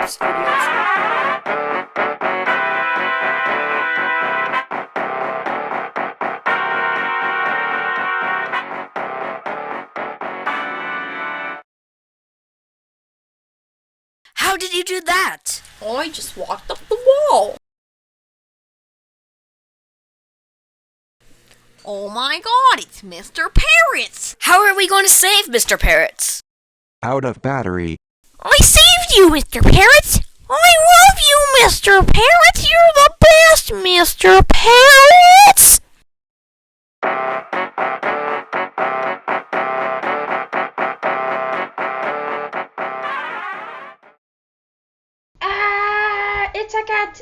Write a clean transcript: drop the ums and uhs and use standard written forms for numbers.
Studios. How did you do that? I just walked up the wall. Oh my god, it's Mr. Parrots! How are we going to save Mr. Parrots? Out of battery. I saved you, Mr. Parrots! I love you, Mr. Parrots! You're the best, Mr. Parrots! It's a cat.